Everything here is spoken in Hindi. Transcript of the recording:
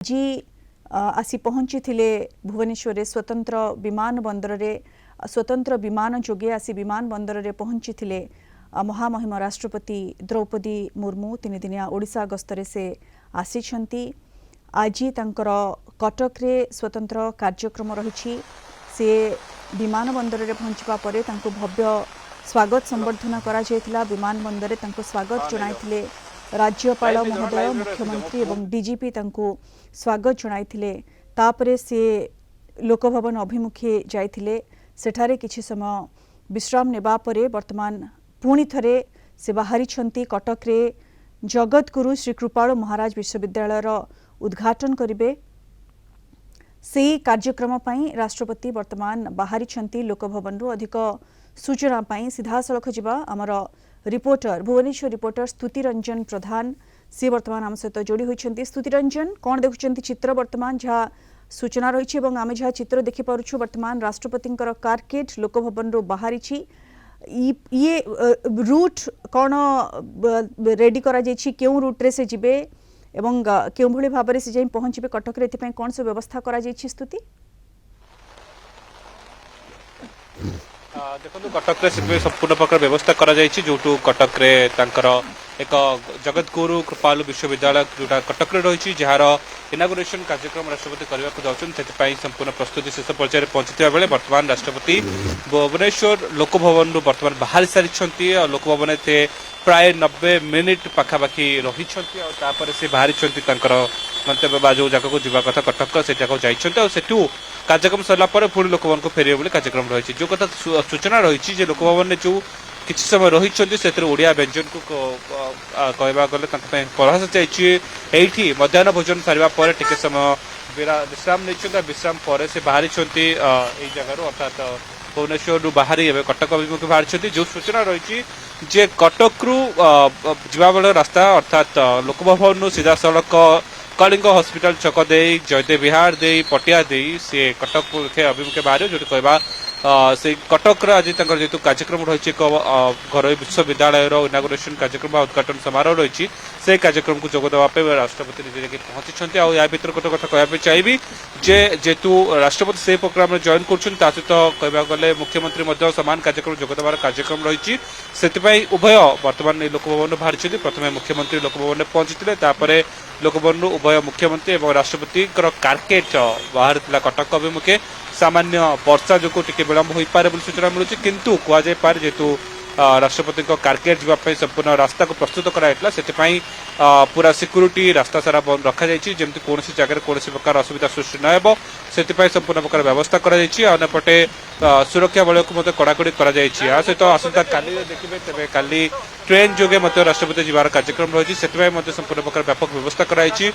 जी आसी पहुंची भुवनेश्वर स्वतंत्र विमान बंदर रे स्वतंत्र विमान जोगे आसी विमान बंदर रे पहुंची महामहिम राष्ट्रपति द्रौपदी मुर्मू तीन दिनिया ओडिशा गस्तरे से आसी आज तांकर कटक रे स्वतंत्र कार्यक्रम रही से विमान बंदर रे पहुंचवा परे तांको भव्य स्वागत संबर्धना करा जायतिला। विमान बंदर रे तांको स्वागत जणाइथिले राज्यपाल महोदय, मुख्यमंत्री एवं डीजीपी तांको स्वागत जणाइथिले। तापरे से लोकभवन अभिमुखे जाइथिले। सेठारे किछि समय विश्राम नेबा परे वर्तमान पुणी थरे से बाहरी छंती कटक रे जगतगुरु श्री कृपाल महाराज विश्वविद्यालय उद्घाटन करिवे। से कार्यक्रम पई राष्ट्रपति वर्तमान बाहरी छंती लोकभवन रु अधिक सूचना पई सीधा सलख जिबा आमर रिपोर्टर भुवनेश्वर रिपोर्टर स्तुति रंजन प्रधान से वर्तमान आम सहित जोड़ी होइछंती। स्तुति रंजन, कौन देखुछंती चित्र वर्तमान जहाँ सूचना रही है आम जहाँ चित्र देखि पारुछु वर्तमान राष्ट्रपति कारकेट लोकभवन रु बाहरी ये रूट कौन रेडी करा जायछि, केउ रूट रे से जिबे एवं केउ भली भाबरे से जाई पहुंचबे कटक रे, एथिपई कौन से व्यवस्था करा जायछि स्तुति? देखो कटक रे संपूर्ण प्रकार व्यवस्था करा जायछि जोटू कटक रे तांकर एक जगतगुरु कृपालु विश्वविद्यालय जोटा कटक रे रही जार इनागुरेशन कार्यक्रम राष्ट्रपति करने को जाउछन। सेति संपूर्ण प्रस्तुति शेष पर्यायर पहुंचता बेले वर्तमान राष्ट्रपति भुवनेश्वर लोकभवन वर्तमान बाहर सारी लोकभवन से प्राय 90 मिनिट पाखापाखि रही से बाहरी मंतव्य बा जो जगह को जीवा कथा कटक से सेठू कार्यक्रम सरला पुणी लोकभवन को फेर बोले कार्यक्रम रही। जो कथा सूचना रही लोकभवन में जो किसी समय रही ओडिया व्यंजन को कहवा गले प्रयास चाहिए मध्याह्न भोजन सारा पर टिके समय विश्राम नहीं विश्राम पर से बाहरी जगह अर्थात भुवनेश्वर बाहरी कटक अभिमुखे बाहरी। जो सूचना रही कटक रु जीवा बेल रास्ता अर्थात लोकभवन सीधा सड़क कलिंग हॉस्पिटल छक दे जयदेव विहार दे पटिया दे सी कटक अभिमुखे बाहर जो कहवा से कटक आज जेहतु कार्यक्रम रही घर विश्वविद्यालय इनागुरेशन कार्यक्रम उद्घाटन समारोह रही से कार्यक्रम को जोगदेवाई राष्ट्रपति निजे पहुंची। या भर गोटे कथा कहवाई चाहिए जेहेतु राष्ट्रपति से प्रोग्राम जॉइन कर सहित कहवा गले मुख्यमंत्री सामान कार्यक्रम जोगदेवार कार्यक्रम रही से उभय वर्तमान लोकभवन बाहरी। प्रथम मुख्यमंत्री लोकभवन में पहुंची लोकभवन उभय मुख्यमंत्री और राष्ट्रपति कारकेट बाहर कटक अभिमुखे सामान्य वर्षा जो टिके विलंब हो पारे सूचना मिलूँ किंतु कहुए जेहेतु राष्ट्रपति कारकेट जावाई संपूर्ण रास्ता को प्रस्तुत कराइला से पूरा सिक्यूरीटी रास्ता सारा बंद रखा जमी कौन जगह कौन प्रकार असुविधा सृष्टि न हो से संपूर्ण प्रकार व्यवस्था करपटे सुरक्षा बल को कड़ाकड़ी सहित आसंता काली देखिए तेज काली ट्रेन जोगे राष्ट्रपति जीवार कार्यक्रम रही से संपूर्ण प्रकार व्यापक व्यवस्था कराई।